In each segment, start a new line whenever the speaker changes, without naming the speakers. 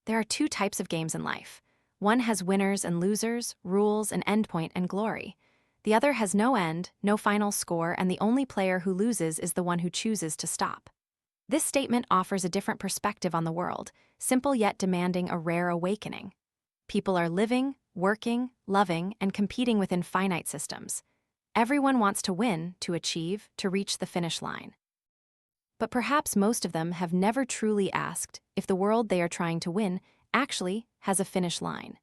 There are two types of games in life. One has winners and losers, rules and endpoint and glory. The other has no end, no final score, and the only player who loses is the one who chooses to stop. This statement offers a different perspective on the world, simple yet demanding a rare awakening. People are living, working, loving, and competing within finite systems. Everyone wants to win, to achieve, to reach the finish line. But perhaps most of them have never truly asked if the world they are trying to win actually has a finish line.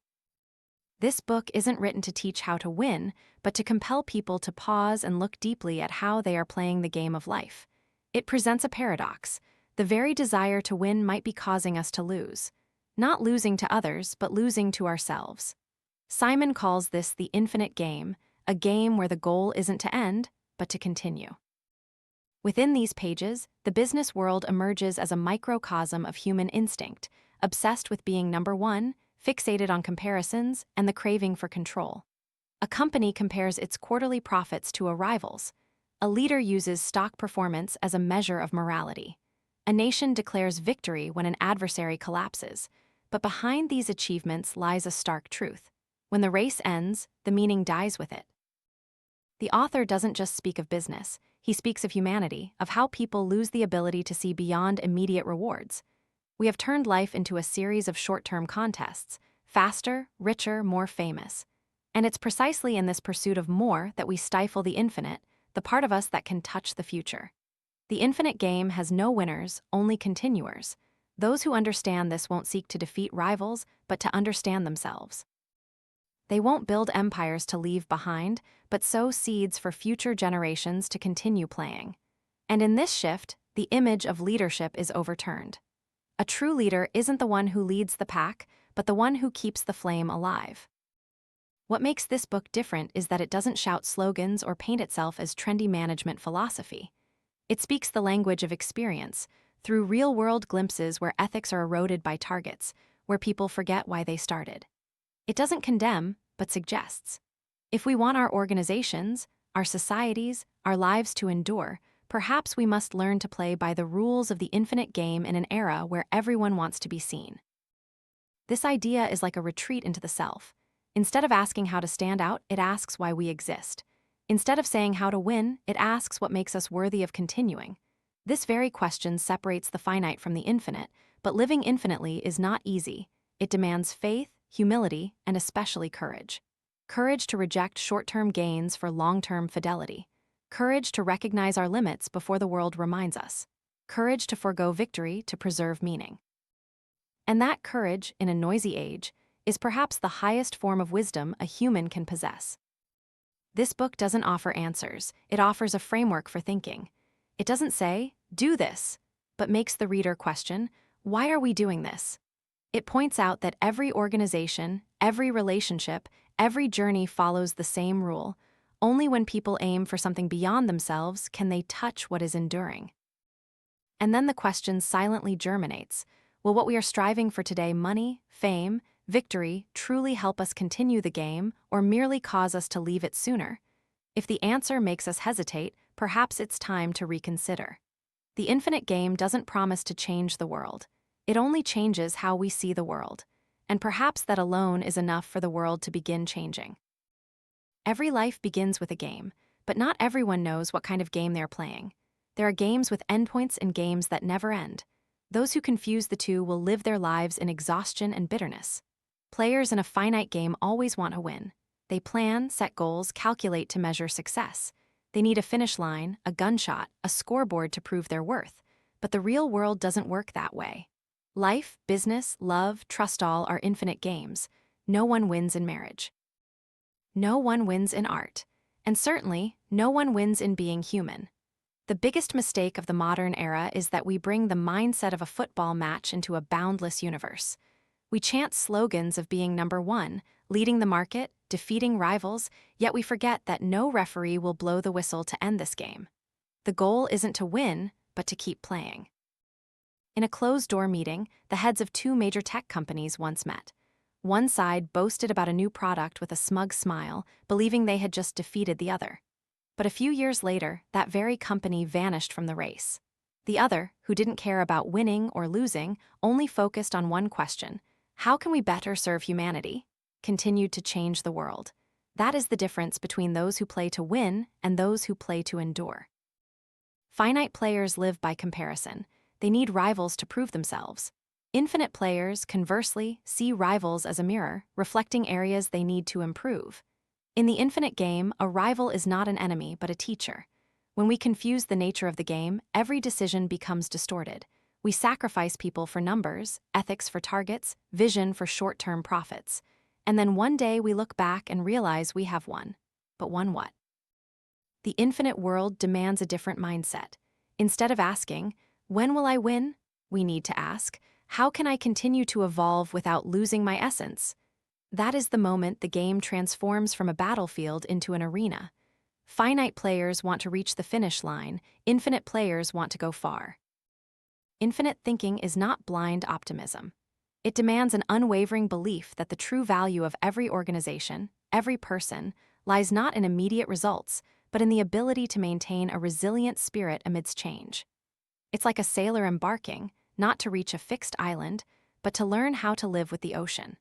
This book isn't written to teach how to win, but to compel people to pause and look deeply at how they are playing the game of life. It presents a paradox. The very desire to win might be causing us to lose. Not losing to others, but losing to ourselves. Simon calls this the infinite game, a game where the goal isn't to end, but to continue. Within these pages, the business world emerges as a microcosm of human instinct, obsessed with being number one, fixated on comparisons, and the craving for control. A company compares its quarterly profits to a rival's. A leader uses stock performance as a measure of morality. A nation declares victory when an adversary collapses. But behind these achievements lies a stark truth. When the race ends, the meaning dies with it. The author doesn't just speak of business. He speaks of humanity, of how people lose the ability to see beyond immediate rewards. We have turned life into a series of short-term contests, faster, richer, more famous. And it's precisely in this pursuit of more that we stifle the infinite, the part of us that can touch the future. The infinite game has no winners, only continuers. Those who understand this won't seek to defeat rivals, but to understand themselves. They won't build empires to leave behind, but sow seeds for future generations to continue playing. And in this shift, the image of leadership is overturned. A true leader isn't the one who leads the pack, but the one who keeps the flame alive. What makes this book different is that it doesn't shout slogans or paint itself as trendy management philosophy. It speaks the language of experience, through real-world glimpses where ethics are eroded by targets, where people forget why they started. It doesn't condemn, but suggests. If we want our organizations, our societies, our lives to endure, perhaps we must learn to play by the rules of the infinite game in an era where everyone wants to be seen. This idea is like a retreat into the self. Instead of asking how to stand out, it asks why we exist. Instead of saying how to win, it asks what makes us worthy of continuing. This very question separates the finite from the infinite, but living infinitely is not easy. It demands faith, humility, and especially courage. Courage to reject short-term gains for long-term fidelity. Courage to recognize our limits before the world reminds us. Courage to forego victory to preserve meaning. And that courage, in a noisy age, is perhaps the highest form of wisdom a human can possess. This book doesn't offer answers, it offers a framework for thinking. It doesn't say, do this, but makes the reader question, why are we doing this? It points out that every organization, every relationship, every journey follows the same rule. Only when people aim for something beyond themselves can they touch what is enduring. And then the question silently germinates. Will what we are striving for today, money, fame, victory, truly help us continue the game or merely cause us to leave it sooner? If the answer makes us hesitate, perhaps it's time to reconsider. The infinite game doesn't promise to change the world. It only changes how we see the world. And perhaps that alone is enough for the world to begin changing. Every life begins with a game, but not everyone knows what kind of game they're playing. There are games with endpoints and games that never end. Those who confuse the two will live their lives in exhaustion and bitterness. Players in a finite game always want to win. They plan, set goals, calculate to measure success. They need a finish line, a gunshot, a scoreboard to prove their worth. But the real world doesn't work that way. Life, business, love, trust all are infinite games. No one wins in marriage. No one wins in art. And certainly, no one wins in being human. The biggest mistake of the modern era is that we bring the mindset of a football match into a boundless universe. We chant slogans of being number one, leading the market, defeating rivals, yet we forget that no referee will blow the whistle to end this game. The goal isn't to win, but to keep playing. In a closed-door meeting, the heads of two major tech companies once met. One side boasted about a new product with a smug smile, believing they had just defeated the other. But a few years later, that very company vanished from the race. The other, who didn't care about winning or losing, only focused on one question: How can we better serve humanity? Continue to change the world. That is the difference between those who play to win and those who play to endure. Finite players live by comparison. They need rivals to prove themselves. Infinite players, conversely, see rivals as a mirror, reflecting areas they need to improve. In the infinite game, a rival is not an enemy but a teacher. When we confuse the nature of the game, every decision becomes distorted. We sacrifice people for numbers, ethics for targets, vision for short-term profits. And then one day we look back and realize we have won. But won what? The infinite world demands a different mindset. Instead of asking, "When will I win?" we need to ask, "How can I continue to evolve without losing my essence?" That is the moment the game transforms from a battlefield into an arena. Finite players want to reach the finish line, infinite players want to go far. Infinite thinking is not blind optimism. It demands an unwavering belief that the true value of every organization, every person, lies not in immediate results, but in the ability to maintain a resilient spirit amidst change. It's like a sailor embarking, not to reach a fixed island, but to learn how to live with the ocean.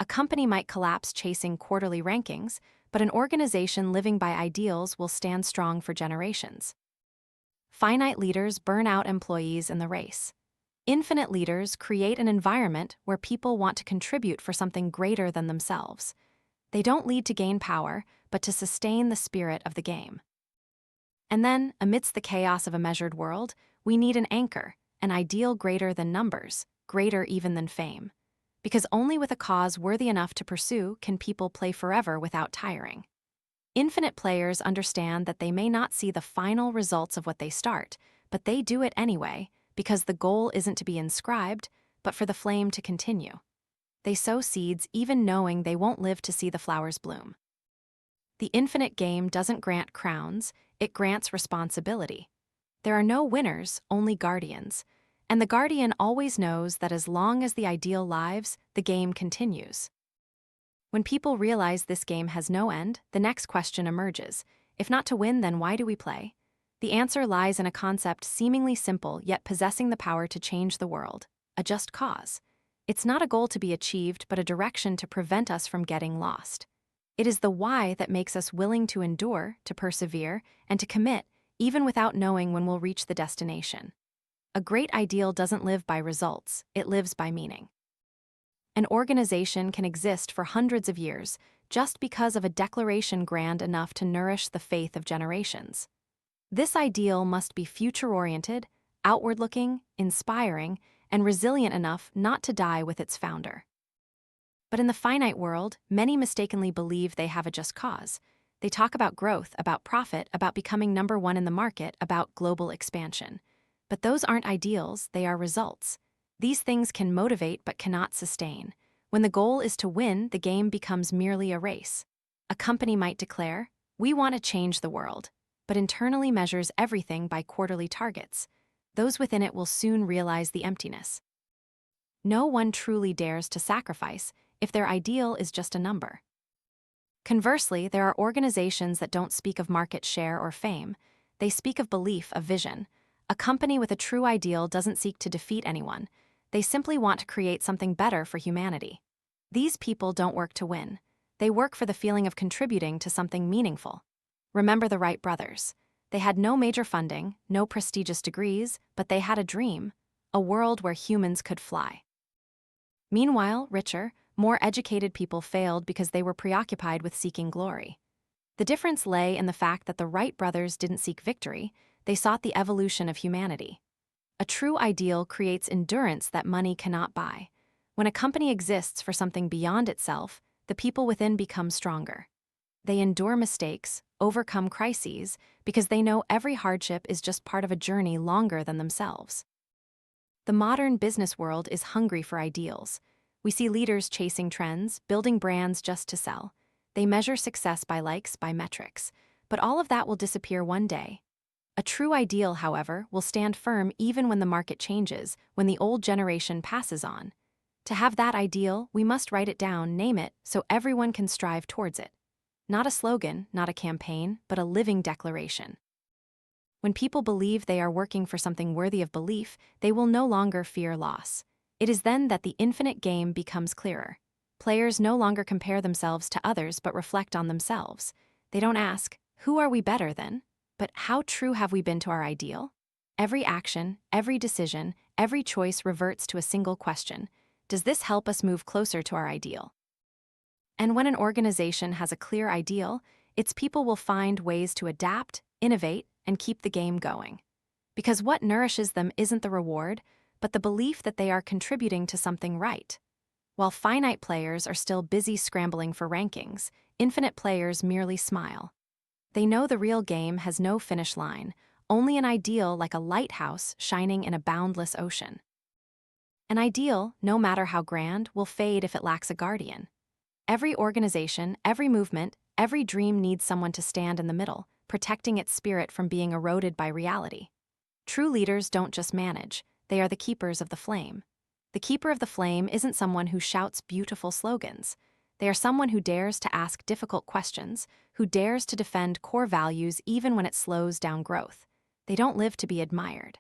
A company might collapse chasing quarterly rankings, but an organization living by ideals will stand strong for generations. Finite leaders burn out employees in the race. Infinite leaders create an environment where people want to contribute for something greater than themselves. They don't lead to gain power, but to sustain the spirit of the game. And then, amidst the chaos of a measured world, we need an anchor, an ideal greater than numbers, greater even than fame. Because only with a cause worthy enough to pursue can people play forever without tiring. Infinite players understand that they may not see the final results of what they start, but they do it anyway, because the goal isn't to be inscribed, but for the flame to continue. They sow seeds even knowing they won't live to see the flowers bloom. The infinite game doesn't grant crowns, it grants responsibility. There are no winners, only guardians. And the guardian always knows that as long as the ideal lives, the game continues. When people realize this game has no end, the next question emerges. If not to win, then why do we play? The answer lies in a concept seemingly simple yet possessing the power to change the world: a just cause. It's not a goal to be achieved, but a direction to prevent us from getting lost. It is the why that makes us willing to endure, to persevere, and to commit, even without knowing when we'll reach the destination. A great ideal doesn't live by results, it lives by meaning. An organization can exist for hundreds of years just because of a declaration grand enough to nourish the faith of generations. This ideal must be future-oriented, outward-looking, inspiring, and resilient enough not to die with its founder. But in the finite world, many mistakenly believe they have a just cause. They talk about growth, about profit, about becoming number one in the market, about global expansion. But those aren't ideals, they are results. These things can motivate but cannot sustain. When the goal is to win, the game becomes merely a race. A company might declare, "We want to change the world," but internally measures everything by quarterly targets. Those within it will soon realize the emptiness. No one truly dares to sacrifice if their ideal is just a number. Conversely, there are organizations that don't speak of market share or fame. They speak of belief, of vision. A company with a true ideal doesn't seek to defeat anyone. They simply want to create something better for humanity. These people don't work to win. They work for the feeling of contributing to something meaningful. Remember the Wright brothers. They had no major funding, no prestigious degrees, but they had a dream, a world where humans could fly. Meanwhile, richer, more educated people failed because they were preoccupied with seeking glory. The difference lay in the fact that the Wright brothers didn't seek victory, they sought the evolution of humanity. A true ideal creates endurance that money cannot buy. When a company exists for something beyond itself, the people within become stronger. They endure mistakes, overcome crises, because they know every hardship is just part of a journey longer than themselves. The modern business world is hungry for ideals. We see leaders chasing trends, building brands just to sell. They measure success by likes, by metrics. But all of that will disappear one day. A true ideal, however, will stand firm even when the market changes, when the old generation passes on. To have that ideal, we must write it down, name it, so everyone can strive towards it. Not a slogan, not a campaign, but a living declaration. When people believe they are working for something worthy of belief, they will no longer fear loss. It is then that the infinite game becomes clearer. Players no longer compare themselves to others but reflect on themselves. They don't ask, who are we better than? But how true have we been to our ideal? Every action, every decision, every choice reverts to a single question. Does this help us move closer to our ideal? And when an organization has a clear ideal, its people will find ways to adapt, innovate, and keep the game going. Because what nourishes them isn't the reward, but the belief that they are contributing to something right. While finite players are still busy scrambling for rankings, infinite players merely smile. They know the real game has no finish line, only an ideal like a lighthouse shining in a boundless ocean. An ideal, no matter how grand, will fade if it lacks a guardian. Every organization, every movement, every dream needs someone to stand in the middle, protecting its spirit from being eroded by reality. True leaders don't just manage, they are the keepers of the flame. The keeper of the flame isn't someone who shouts beautiful slogans. They are someone who dares to ask difficult questions, who dares to defend core values even when it slows down growth. They don't live to be admired.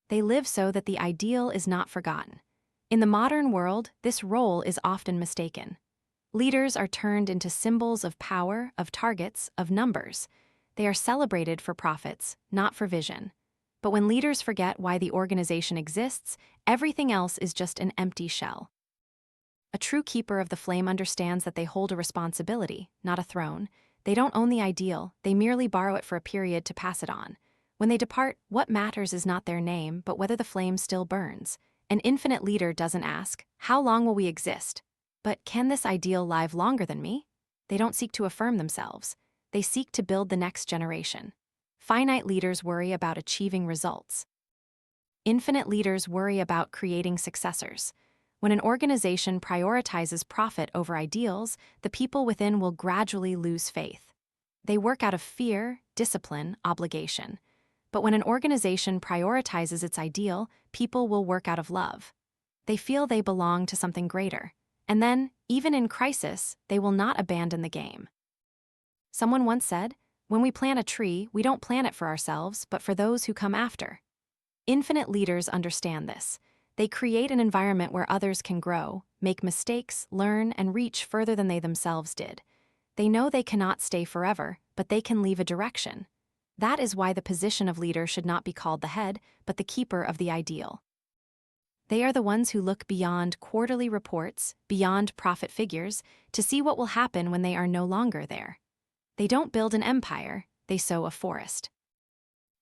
They live so that the ideal is not forgotten. In the modern world, this role is often mistaken. Leaders are turned into symbols of power, of targets, of numbers. They are celebrated for profits, not for vision. But when leaders forget why the organization exists, everything else is just an empty shell. A true keeper of the flame understands that they hold a responsibility, not a throne. They don't own the ideal, they merely borrow it for a period to pass it on. When they depart, what matters is not their name, but whether the flame still burns. An infinite leader doesn't ask, how long will we exist? But can this ideal live longer than me? They don't seek to affirm themselves. They seek to build the next generation. Finite leaders worry about achieving results. Infinite leaders worry about creating successors. When an organization prioritizes profit over ideals, the people within will gradually lose faith. They work out of fear, discipline, obligation. But when an organization prioritizes its ideal, people will work out of love. They feel they belong to something greater. And then, even in crisis, they will not abandon the game. Someone once said, when we plant a tree, we don't plant it for ourselves, but for those who come after. Infinite leaders understand this. They create an environment where others can grow, make mistakes, learn, and reach further than they themselves did. They know they cannot stay forever, but they can leave a direction. That is why the position of leader should not be called the head, but the keeper of the ideal. They are the ones who look beyond quarterly reports, beyond profit figures, to see what will happen when they are no longer there. They don't build an empire, they sow a forest.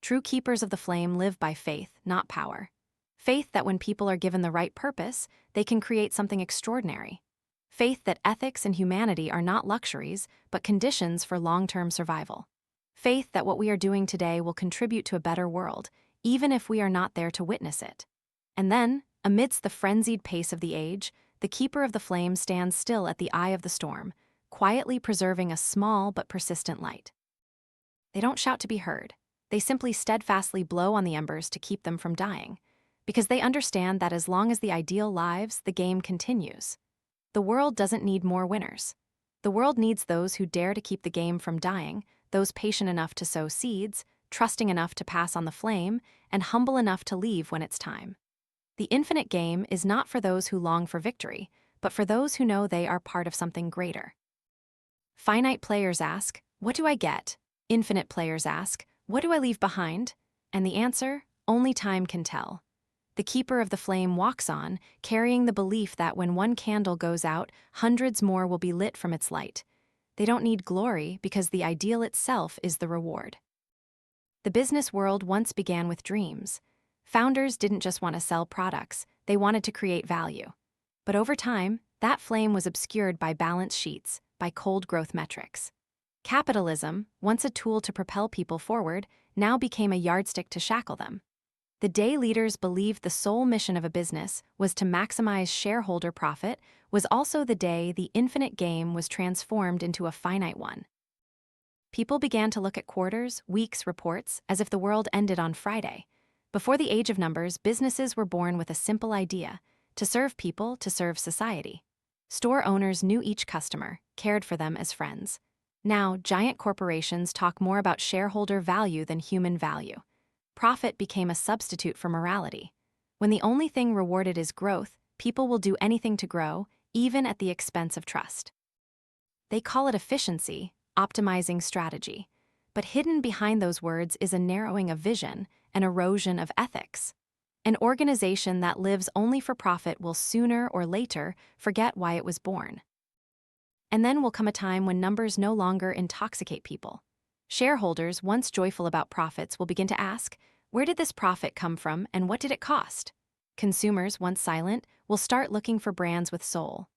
True keepers of the flame live by faith, not power. Faith that when people are given the right purpose, they can create something extraordinary. Faith that ethics and humanity are not luxuries, but conditions for long-term survival. Faith that what we are doing today will contribute to a better world, even if we are not there to witness it. And then, amidst the frenzied pace of the age, the keeper of the flame stands still at the eye of the storm, quietly preserving a small but persistent light. They don't shout to be heard. They simply steadfastly blow on the embers to keep them from dying, because they understand that as long as the ideal lives, the game continues. The world doesn't need more winners. The world needs those who dare to keep the game from dying, those patient enough to sow seeds, trusting enough to pass on the flame, and humble enough to leave when it's time. The infinite game is not for those who long for victory, but for those who know they are part of something greater. Finite players ask, what do I get? Infinite players ask, what do I leave behind? And the answer, only time can tell. The keeper of the flame walks on, carrying the belief that when one candle goes out, hundreds more will be lit from its light. They don't need glory because the ideal itself is the reward. The business world once began with dreams. Founders didn't just want to sell products, they wanted to create value. But over time, that flame was obscured by balance sheets, by cold growth metrics. Capitalism, once a tool to propel people forward, now became a yardstick to shackle them. The day leaders believed the sole mission of a business was to maximize shareholder profit was also the day the infinite game was transformed into a finite one. People began to look at quarters, weeks, reports, as if the world ended on Friday. Before the age of numbers, businesses were born with a simple idea: to serve people, to serve society. Store owners knew each customer, cared for them as friends. Now, giant corporations talk more about shareholder value than human value. Profit became a substitute for morality. When the only thing rewarded is growth, people will do anything to grow, even at the expense of trust. They call it efficiency, optimizing strategy. But hidden behind those words is a narrowing of vision, an erosion of ethics. An organization that lives only for profit will sooner or later forget why it was born. And then will come a time when numbers no longer intoxicate people. Shareholders, once joyful about profits, will begin to ask, where did this profit come from and what did it cost? Consumers, once silent, will start looking for brands with soul.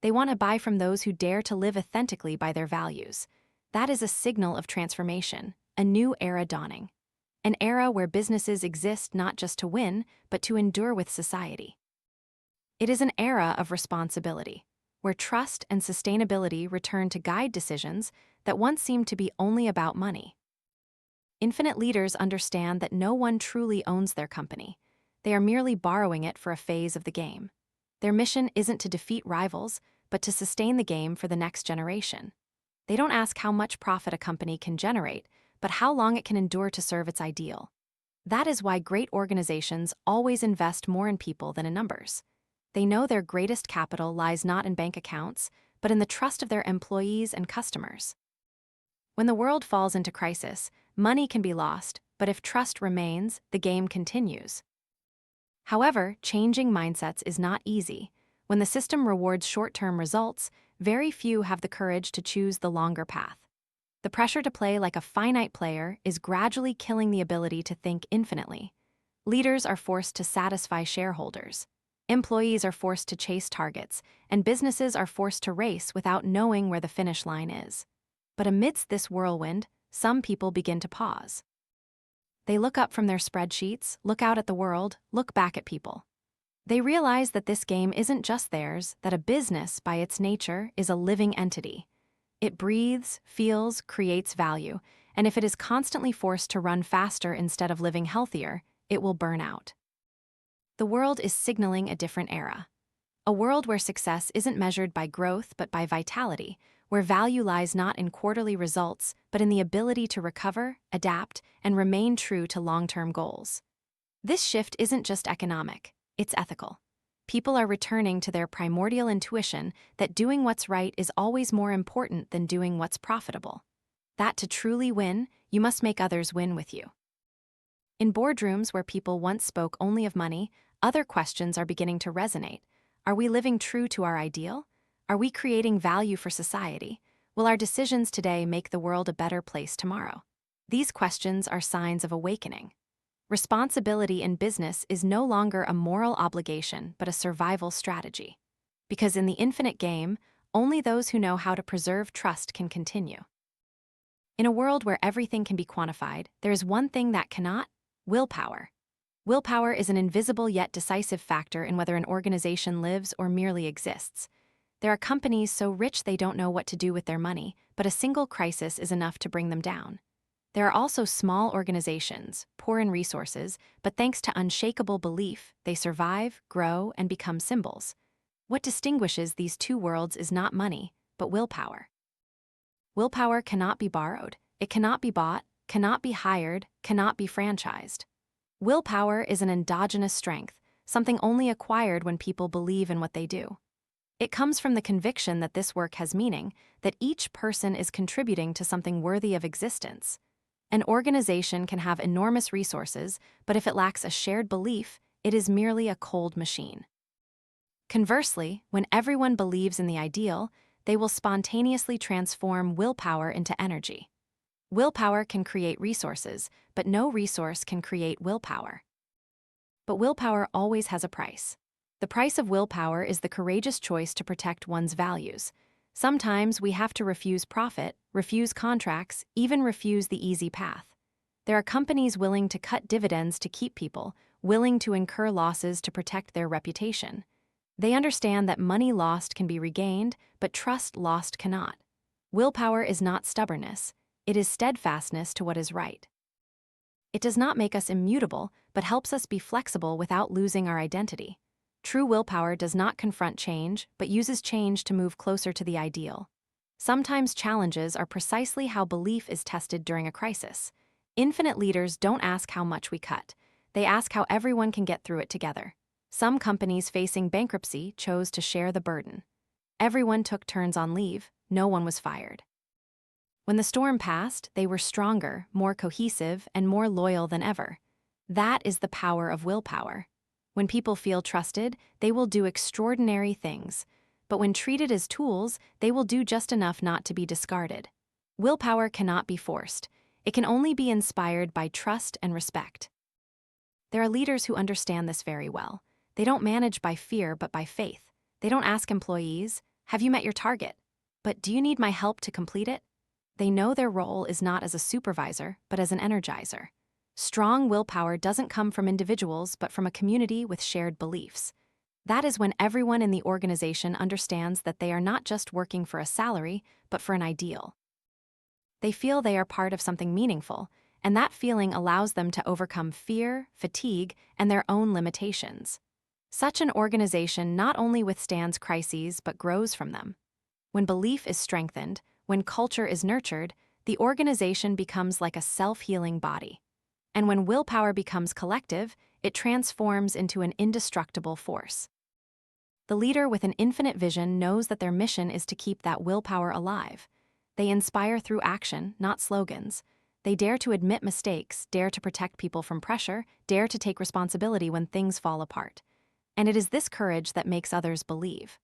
They want to buy from those who dare to live authentically by their values. That is a signal of transformation, a new era dawning. An era where businesses exist not just to win, but to endure with society. It is an era of responsibility, where trust and sustainability return to guide decisions that once seemed to be only about money. Infinite leaders understand that no one truly owns their company. They are merely borrowing it for a phase of the game. Their mission isn't to defeat rivals, but to sustain the game for the next generation. They don't ask how much profit a company can generate, but how long it can endure to serve its ideal. That is why great organizations always invest more in people than in numbers. They know their greatest capital lies not in bank accounts, but in the trust of their employees and customers. When the world falls into crisis, money can be lost, but if trust remains, the game continues. However, changing mindsets is not easy. When the system rewards short-term results, very few have the courage to choose the longer path. The pressure to play like a finite player is gradually killing the ability to think infinitely. Leaders are forced to satisfy shareholders. Employees are forced to chase targets, and businesses are forced to race without knowing where the finish line is. But amidst this whirlwind, some people begin to pause. They look up from their spreadsheets, look out at the world, look back at people. They realize that this game isn't just theirs, that a business, by its nature, is a living entity. It breathes, feels, creates value, and if it is constantly forced to run faster instead of living healthier, it will burn out. The world is signaling a different era. A world where success isn't measured by growth but by vitality, where value lies not in quarterly results but in the ability to recover, adapt, and remain true to long-term goals. This shift isn't just economic, it's ethical. People are returning to their primordial intuition that doing what's right is always more important than doing what's profitable. That to truly win, you must make others win with you. In boardrooms where people once spoke only of money, other questions are beginning to resonate. Are we living true to our ideal? Are we creating value for society? Will our decisions today make the world a better place tomorrow? These questions are signs of awakening. Responsibility in business is no longer a moral obligation but a survival strategy. Because in the infinite game, only those who know how to preserve trust can continue. In a world where everything can be quantified, there is one thing that cannot: willpower. Willpower is an invisible yet decisive factor in whether an organization lives or merely exists. There are companies so rich they don't know what to do with their money, but a single crisis is enough to bring them down. There are also small organizations, poor in resources, but thanks to unshakable belief, they survive, grow, and become symbols. What distinguishes these two worlds is not money, but willpower. Willpower cannot be borrowed, it cannot be bought, cannot be hired, cannot be franchised. Willpower is an endogenous strength, something only acquired when people believe in what they do. It comes from the conviction that this work has meaning, that each person is contributing to something worthy of existence. An organization can have enormous resources, but if it lacks a shared belief, it is merely a cold machine. Conversely, when everyone believes in the ideal, they will spontaneously transform willpower into energy. Willpower can create resources, but no resource can create willpower. But willpower always has a price. The price of willpower is the courageous choice to protect one's values. Sometimes we have to refuse profit, refuse contracts, even refuse the easy path. There are companies willing to cut dividends to keep people, willing to incur losses to protect their reputation. They understand that money lost can be regained, but trust lost cannot. Willpower is not stubbornness. It is steadfastness to what is right. It does not make us immutable, but helps us be flexible without losing our identity. True willpower does not confront change, but uses change to move closer to the ideal. Sometimes challenges are precisely how belief is tested during a crisis. Infinite leaders don't ask how much we cut. They ask how everyone can get through it together. Some companies facing bankruptcy chose to share the burden. Everyone took turns on leave, no one was fired. When the storm passed, they were stronger, more cohesive, and more loyal than ever. That is the power of willpower. When people feel trusted, they will do extraordinary things. But when treated as tools, they will do just enough not to be discarded. Willpower cannot be forced. It can only be inspired by trust and respect. There are leaders who understand this very well. They don't manage by fear, but by faith. They don't ask employees, "Have you met your target?" But "Do you need my help to complete it?" They know their role is not as a supervisor, but as an energizer. Strong willpower doesn't come from individuals, but from a community with shared beliefs. That is when everyone in the organization understands that they are not just working for a salary, but for an ideal. They feel they are part of something meaningful, and that feeling allows them to overcome fear, fatigue, and their own limitations. Such an organization not only withstands crises, but grows from them. When belief is strengthened, when culture is nurtured, the organization becomes like a self-healing body. And when willpower becomes collective, it transforms into an indestructible force. The leader with an infinite vision knows that their mission is to keep that willpower alive. They inspire through action, not slogans. They dare to admit mistakes, dare to protect people from pressure, dare to take responsibility when things fall apart. And it is this courage that makes others believe.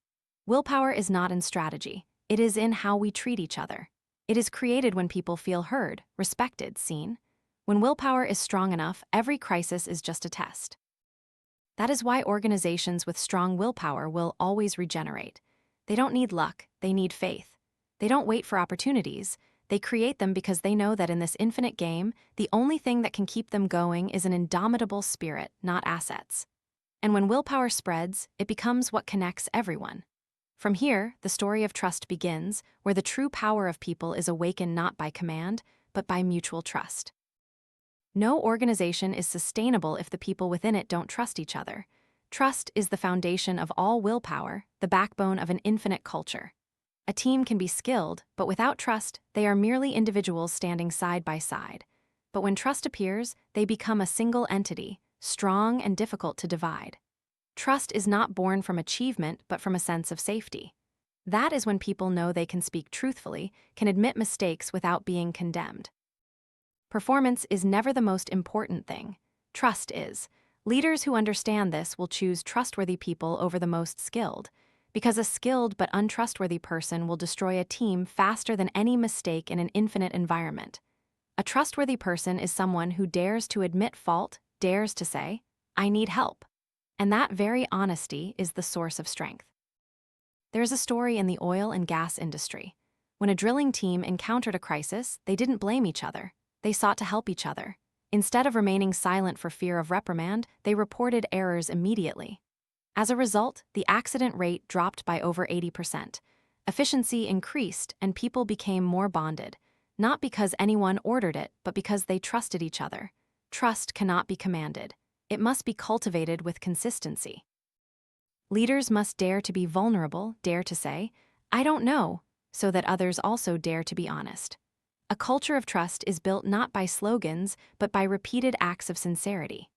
Willpower is not in strategy. It is in how we treat each other. It is created when people feel heard, respected, seen. When willpower is strong enough, every crisis is just a test. That is why organizations with strong willpower will always regenerate. They don't need luck, they need faith. They don't wait for opportunities. They create them because they know that in this infinite game, the only thing that can keep them going is an indomitable spirit, not assets. And when willpower spreads, it becomes what connects everyone. From here, the story of trust begins, where the true power of people is awakened not by command, but by mutual trust. No organization is sustainable if the people within it don't trust each other. Trust is the foundation of all willpower, the backbone of an infinite culture. A team can be skilled, but without trust, they are merely individuals standing side by side. But when trust appears, they become a single entity, strong and difficult to divide. Trust is not born from achievement, but from a sense of safety. That is when people know they can speak truthfully, can admit mistakes without being condemned. Performance is never the most important thing. Trust is. Leaders who understand this will choose trustworthy people over the most skilled, because a skilled but untrustworthy person will destroy a team faster than any mistake in an infinite environment. A trustworthy person is someone who dares to admit fault, dares to say, "I need help." And that very honesty is the source of strength. There is a story in the oil and gas industry. When a drilling team encountered a crisis, they didn't blame each other. They sought to help each other. Instead of remaining silent for fear of reprimand, they reported errors immediately. As a result, the accident rate dropped by over 80%. Efficiency increased and people became more bonded, not because anyone ordered it, but because they trusted each other. Trust cannot be commanded. It must be cultivated with consistency. Leaders must dare to be vulnerable, dare to say, "I don't know," so that others also dare to be honest. A culture of trust is built not by slogans, but by repeated acts of sincerity.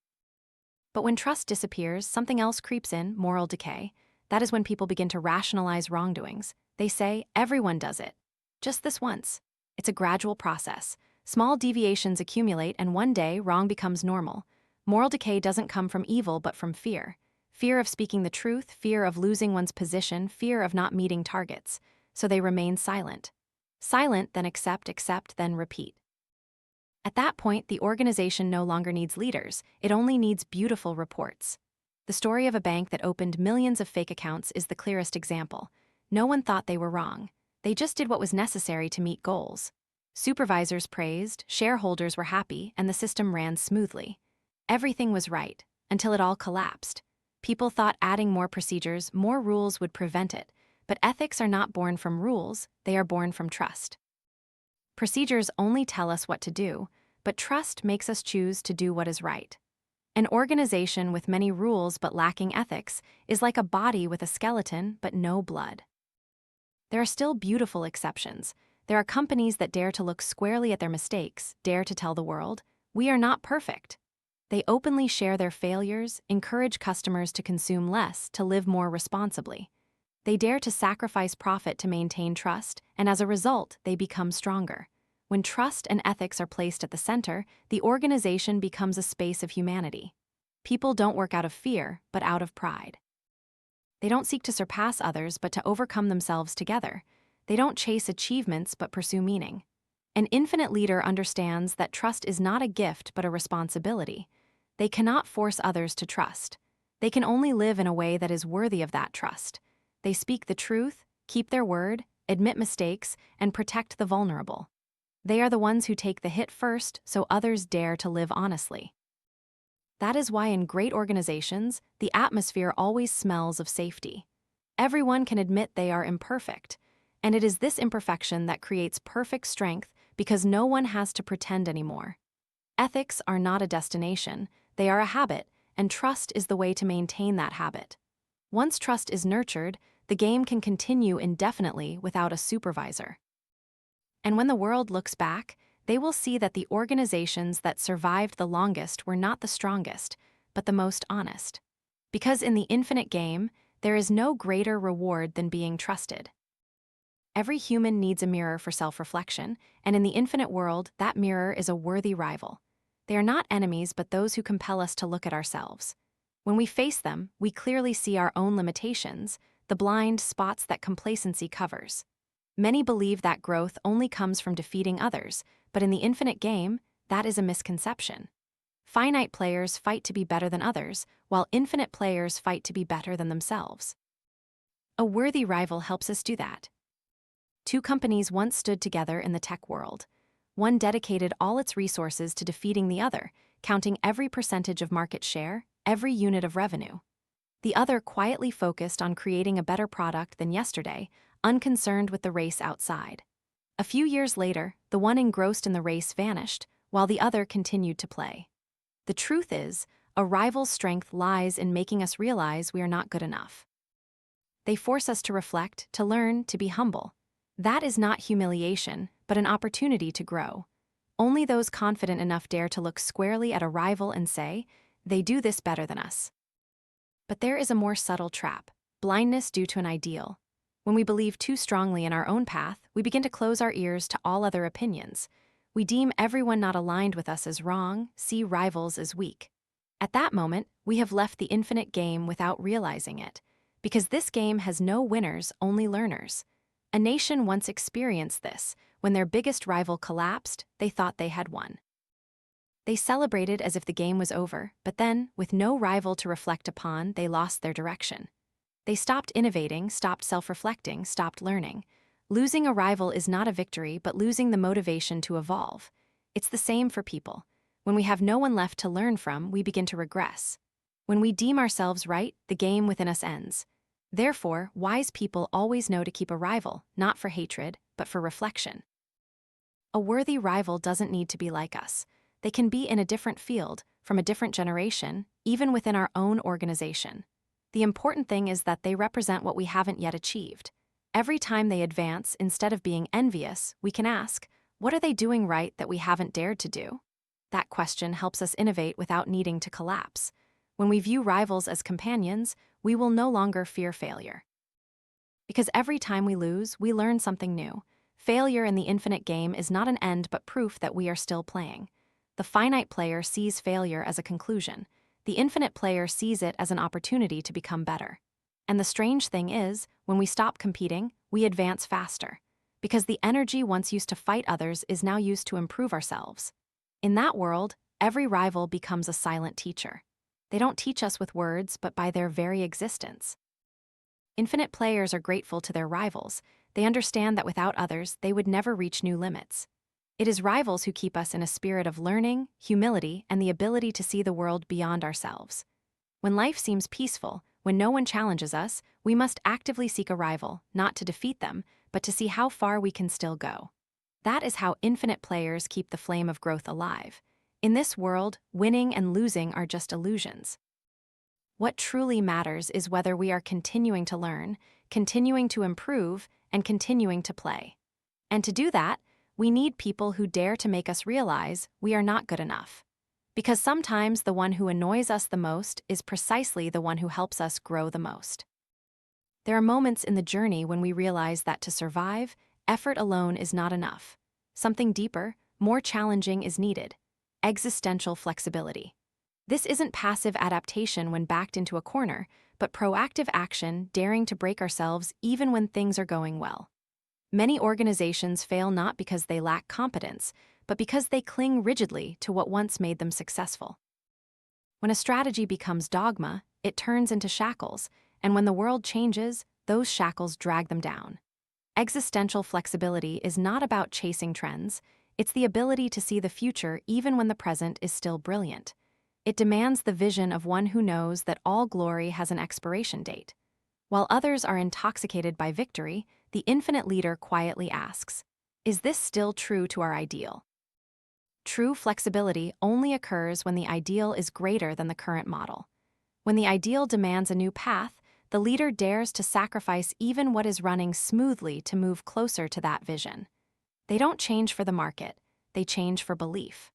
But when trust disappears, something else creeps in, moral decay. That is when people begin to rationalize wrongdoings. They say, "Everyone does it. Just this once." It's a gradual process. Small deviations accumulate, and one day, wrong becomes normal. Moral decay doesn't come from evil, but from fear. Fear of speaking the truth, fear of losing one's position, fear of not meeting targets. So they remain silent. Silent, then accept, then repeat. At that point, the organization no longer needs leaders. It only needs beautiful reports. The story of a bank that opened millions of fake accounts is the clearest example. No one thought they were wrong. They just did what was necessary to meet goals. Supervisors praised, shareholders were happy, and the system ran smoothly. Everything was right, until it all collapsed. People thought adding more procedures, more rules would prevent it, but ethics are not born from rules, they are born from trust. Procedures only tell us what to do, but trust makes us choose to do what is right. An organization with many rules but lacking ethics is like a body with a skeleton but no blood. There are still beautiful exceptions. There are companies that dare to look squarely at their mistakes, dare to tell the world, "We are not perfect." They openly share their failures, encourage customers to consume less, to live more responsibly. They dare to sacrifice profit to maintain trust, and as a result, they become stronger. When trust and ethics are placed at the center, the organization becomes a space of humanity. People don't work out of fear, but out of pride. They don't seek to surpass others, but to overcome themselves together. They don't chase achievements, but pursue meaning. An infinite leader understands that trust is not a gift, but a responsibility. They cannot force others to trust. They can only live in a way that is worthy of that trust. They speak the truth, keep their word, admit mistakes, and protect the vulnerable. They are the ones who take the hit first, so others dare to live honestly. That is why in great organizations, the atmosphere always smells of safety. Everyone can admit they are imperfect, and it is this imperfection that creates perfect strength because no one has to pretend anymore. Ethics are not a destination, they are a habit, and trust is the way to maintain that habit. Once trust is nurtured, the game can continue indefinitely without a supervisor. And when the world looks back, they will see that the organizations that survived the longest were not the strongest, but the most honest. Because in the infinite game, there is no greater reward than being trusted. Every human needs a mirror for self-reflection, and in the infinite world, that mirror is a worthy rival. They are not enemies, but those who compel us to look at ourselves. When we face them, we clearly see our own limitations, the blind spots that complacency covers. Many believe that growth only comes from defeating others, but in the infinite game, that is a misconception. Finite players fight to be better than others, while infinite players fight to be better than themselves. A worthy rival helps us do that. Two companies once stood together in the tech world. One dedicated all its resources to defeating the other, counting every percentage of market share, every unit of revenue. The other quietly focused on creating a better product than yesterday, unconcerned with the race outside. A few years later, the one engrossed in the race vanished, while the other continued to play. The truth is, a rival's strength lies in making us realize we are not good enough. They force us to reflect, to learn, to be humble. That is not humiliation, but an opportunity to grow. Only those confident enough dare to look squarely at a rival and say, they do this better than us. But there is a more subtle trap: blindness due to an ideal. When we believe too strongly in our own path, we begin to close our ears to all other opinions. We deem everyone not aligned with us as wrong, see rivals as weak. At that moment, we have left the infinite game without realizing it. Because this game has no winners, only learners. A nation once experienced this. When their biggest rival collapsed, they thought they had won. They celebrated as if the game was over, but then, with no rival to reflect upon, they lost their direction. They stopped innovating, stopped self-reflecting, stopped learning. Losing a rival is not a victory, but losing the motivation to evolve. It's the same for people. When we have no one left to learn from, we begin to regress. When we deem ourselves right, the game within us ends. Therefore, wise people always know to keep a rival, not for hatred, but for reflection. A worthy rival doesn't need to be like us. They can be in a different field, from a different generation, even within our own organization. The important thing is that they represent what we haven't yet achieved. Every time they advance, instead of being envious, we can ask, what are they doing right that we haven't dared to do? That question helps us innovate without needing to collapse. When we view rivals as companions, we will no longer fear failure. Because every time we lose, we learn something new. Failure in the infinite game is not an end but proof that we are still playing. The finite player sees failure as a conclusion. The infinite player sees it as an opportunity to become better. And the strange thing is, when we stop competing, we advance faster. Because the energy once used to fight others is now used to improve ourselves. In that world, every rival becomes a silent teacher. They don't teach us with words, but by their very existence. Infinite players are grateful to their rivals. They understand that without others, they would never reach new limits. It is rivals who keep us in a spirit of learning, humility, and the ability to see the world beyond ourselves. When life seems peaceful, when no one challenges us, we must actively seek a rival, not to defeat them, but to see how far we can still go. That is how infinite players keep the flame of growth alive. In this world, winning and losing are just illusions. What truly matters is whether we are continuing to learn, continuing to improve, and continuing to play. And to do that, we need people who dare to make us realize we are not good enough. Because sometimes the one who annoys us the most is precisely the one who helps us grow the most. There are moments in the journey when we realize that to survive, effort alone is not enough. Something deeper, more challenging is needed: existential flexibility. This isn't passive adaptation when backed into a corner, but proactive action, daring to break ourselves even when things are going well. Many organizations fail not because they lack competence, but because they cling rigidly to what once made them successful. When a strategy becomes dogma, it turns into shackles, and when the world changes, those shackles drag them down. Existential flexibility is not about chasing trends, it's the ability to see the future even when the present is still brilliant. It demands the vision of one who knows that all glory has an expiration date. While others are intoxicated by victory, the infinite leader quietly asks, "Is this still true to our ideal?" True flexibility only occurs when the ideal is greater than the current model. When the ideal demands a new path, the leader dares to sacrifice even what is running smoothly to move closer to that vision. They don't change for the market, they change for belief.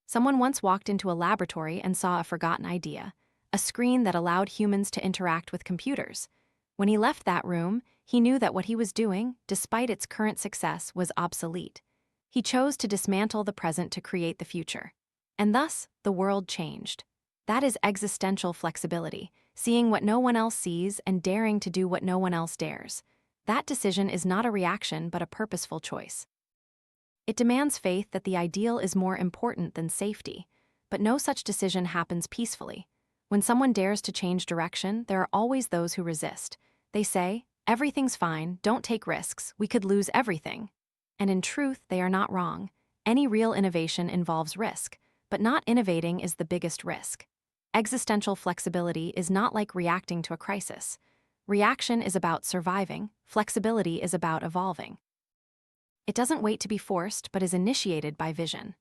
Someone once walked into a laboratory and saw a forgotten idea, a screen that allowed humans to interact with computers. When he left that room, he knew that what he was doing, despite its current success, was obsolete. He chose to dismantle the present to create the future. And thus, the world changed. That is existential flexibility, seeing what no one else sees and daring to do what no one else dares. That decision is not a reaction but a purposeful choice. It demands faith that the ideal is more important than safety, but no such decision happens peacefully. When someone dares to change direction, there are always those who resist. They say, "Everything's fine, don't take risks, we could lose everything." And in truth, they are not wrong. Any real innovation involves risk, but not innovating is the biggest risk. Existential flexibility is not like reacting to a crisis. Reaction is about surviving, flexibility is about evolving. It doesn't wait to be forced, but is initiated by vision.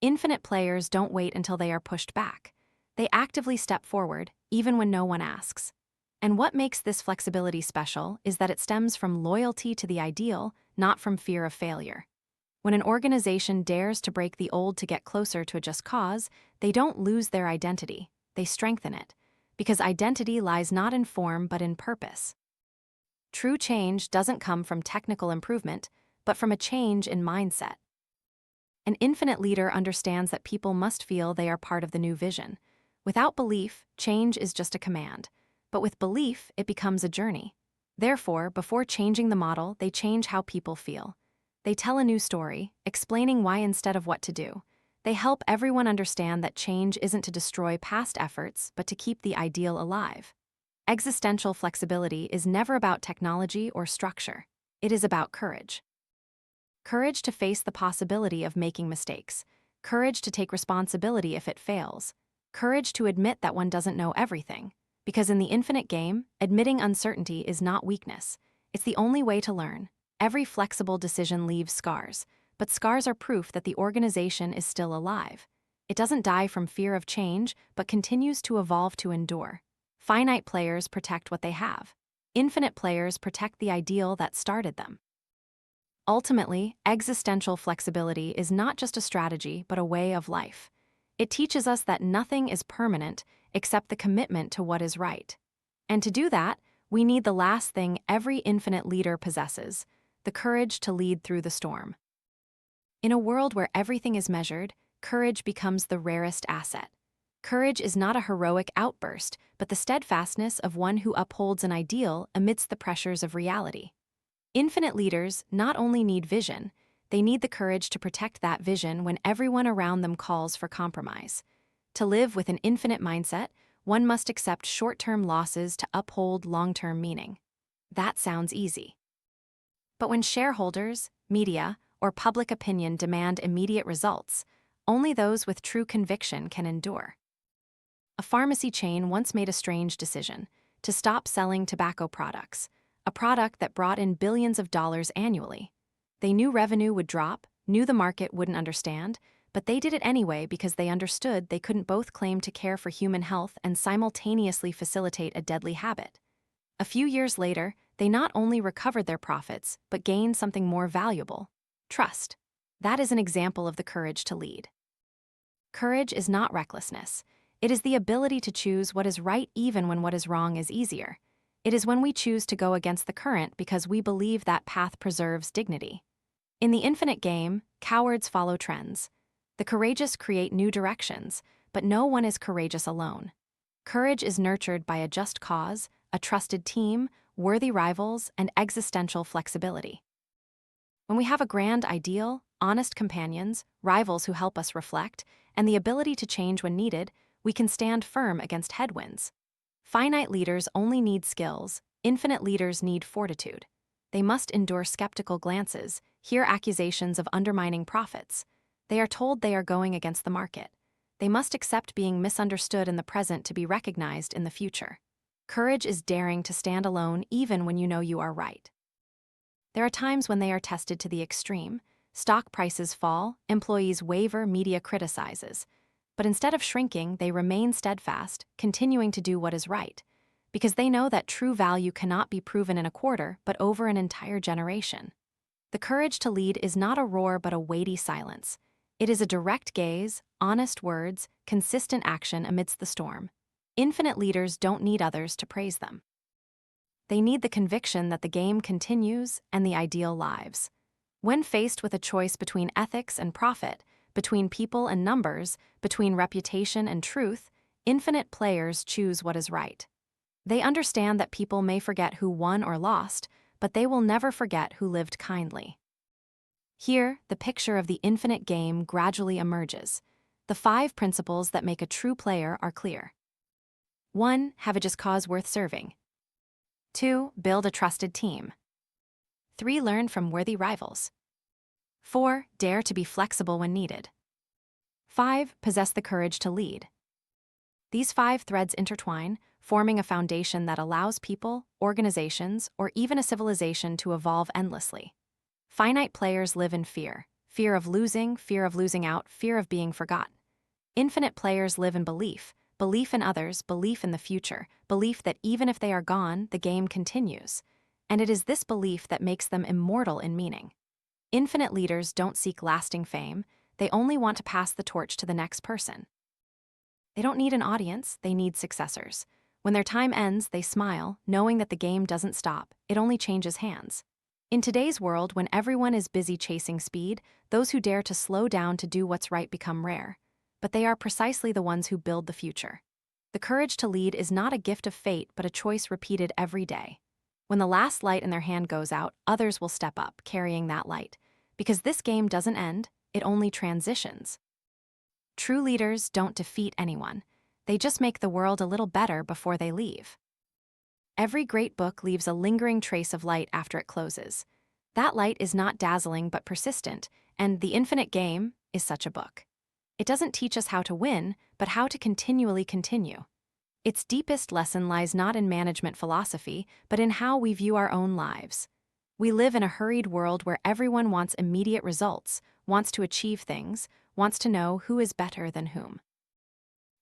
Infinite players don't wait until they are pushed back. They actively step forward, even when no one asks. And what makes this flexibility special is that it stems from loyalty to the ideal, not from fear of failure. When an organization dares to break the old to get closer to a just cause, they don't lose their identity, they strengthen it. Because identity lies not in form but in purpose. True change doesn't come from technical improvement, but from a change in mindset. An infinite leader understands that people must feel they are part of the new vision. Without belief, change is just a command. But with belief, it becomes a journey. Therefore, before changing the model, they change how people feel. They tell a new story, explaining why instead of what to do. They help everyone understand that change isn't to destroy past efforts, but to keep the ideal alive. Existential flexibility is never about technology or structure. It is about courage. Courage to face the possibility of making mistakes. Courage to take responsibility if it fails. Courage to admit that one doesn't know everything. Because in the infinite game, admitting uncertainty is not weakness. It's the only way to learn. Every flexible decision leaves scars, but scars are proof that the organization is still alive. It doesn't die from fear of change, but continues to evolve to endure. Finite players protect what they have. Infinite players protect the ideal that started them. Ultimately, existential flexibility is not just a strategy, but a way of life. It teaches us that nothing is permanent except the commitment to what is right. And to do that, we need the last thing every infinite leader possesses: the courage to lead through the storm. In a world where everything is measured, courage becomes the rarest asset. Courage is not a heroic outburst, but the steadfastness of one who upholds an ideal amidst the pressures of reality. Infinite leaders not only need vision, they need the courage to protect that vision when everyone around them calls for compromise. To live with an infinite mindset, one must accept short-term losses to uphold long-term meaning. That sounds easy. But when shareholders, media, or public opinion demand immediate results, only those with true conviction can endure. A pharmacy chain once made a strange decision: to stop selling tobacco products, a product that brought in billions of dollars annually. They knew revenue would drop, knew the market wouldn't understand, but they did it anyway because they understood they couldn't both claim to care for human health and simultaneously facilitate a deadly habit. A few years later, they not only recovered their profits, but gained something more valuable: trust. That is an example of the courage to lead. Courage is not recklessness. It is the ability to choose what is right even when what is wrong is easier. It is when we choose to go against the current because we believe that path preserves dignity. In the infinite game, cowards follow trends. The courageous create new directions, but no one is courageous alone. Courage is nurtured by a just cause, a trusted team, worthy rivals, and existential flexibility. When we have a grand ideal, honest companions, rivals who help us reflect, and the ability to change when needed, we can stand firm against headwinds. Finite leaders only need skills, infinite leaders need fortitude. They must endure skeptical glances, hear accusations of undermining profits. They are told they are going against the market. They must accept being misunderstood in the present to be recognized in the future. Courage is daring to stand alone even when you know you are right. There are times when they are tested to the extreme. Stock prices fall, employees waver, media criticizes. But instead of shrinking, they remain steadfast, continuing to do what is right, because they know that true value cannot be proven in a quarter, but over an entire generation. The courage to lead is not a roar but a weighty silence. It is a direct gaze, honest words, consistent action amidst the storm. Infinite leaders don't need others to praise them. They need the conviction that the game continues and the ideal lives. When faced with a choice between ethics and profit, between people and numbers, between reputation and truth, infinite players choose what is right. They understand that people may forget who won or lost, but they will never forget who lived kindly. Here, the picture of the infinite game gradually emerges. The 5 principles that make a true player are clear. 1. Have a just cause worth serving. 2. Build a trusted team. 3. Learn from worthy rivals. 4. Dare to be flexible when needed. 5. Possess the courage to lead. These 5 threads intertwine, forming a foundation that allows people, organizations, or even a civilization to evolve endlessly. Finite players live in fear. Fear of losing out, fear of being forgotten. Infinite players live in belief. Belief in others, belief in the future, belief that even if they are gone, the game continues. And it is this belief that makes them immortal in meaning. Infinite leaders don't seek lasting fame, they only want to pass the torch to the next person. They don't need an audience, they need successors. When their time ends, they smile, knowing that the game doesn't stop, it only changes hands. In today's world, when everyone is busy chasing speed, those who dare to slow down to do what's right become rare. But they are precisely the ones who build the future. The courage to lead is not a gift of fate, but a choice repeated every day. When the last light in their hand goes out, others will step up, carrying that light. Because this game doesn't end, it only transitions. True leaders don't defeat anyone. They just make the world a little better before they leave. Every great book leaves a lingering trace of light after it closes. That light is not dazzling but persistent, and The Infinite Game is such a book. It doesn't teach us how to win, but how to continually continue. Its deepest lesson lies not in management philosophy, but in how we view our own lives. We live in a hurried world where everyone wants immediate results, wants to achieve things, wants to know who is better than whom.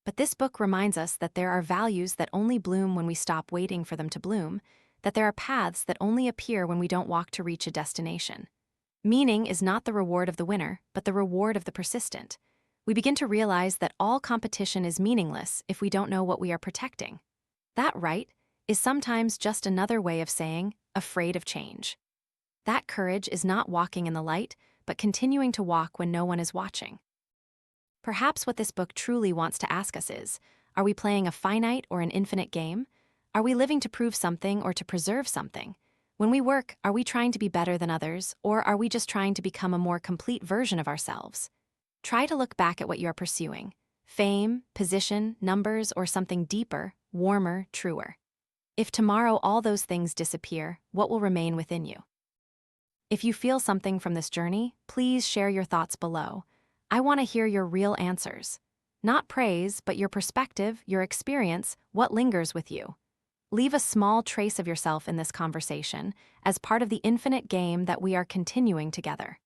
But this book reminds us that there are values that only bloom when we stop waiting for them to bloom, that there are paths that only appear when we don't walk to reach a destination. Meaning is not the reward of the winner, but the reward of the persistent. We begin to realize that all competition is meaningless if we don't know what we are protecting. That right is sometimes just another way of saying, afraid of change. That courage is not walking in the light, but continuing to walk when no one is watching. Perhaps what this book truly wants to ask us is, are we playing a finite or an infinite game? Are we living to prove something or to preserve something? When we work, are we trying to be better than others, or are we just trying to become a more complete version of ourselves? Try to look back at what you are pursuing. Fame, position, numbers, or something deeper, warmer, truer. If tomorrow all those things disappear, what will remain within you? If you feel something from this journey, please share your thoughts below. I want to hear your real answers. Not praise, but your perspective, your experience, what lingers with you. Leave a small trace of yourself in this conversation as part of the infinite game that we are continuing together.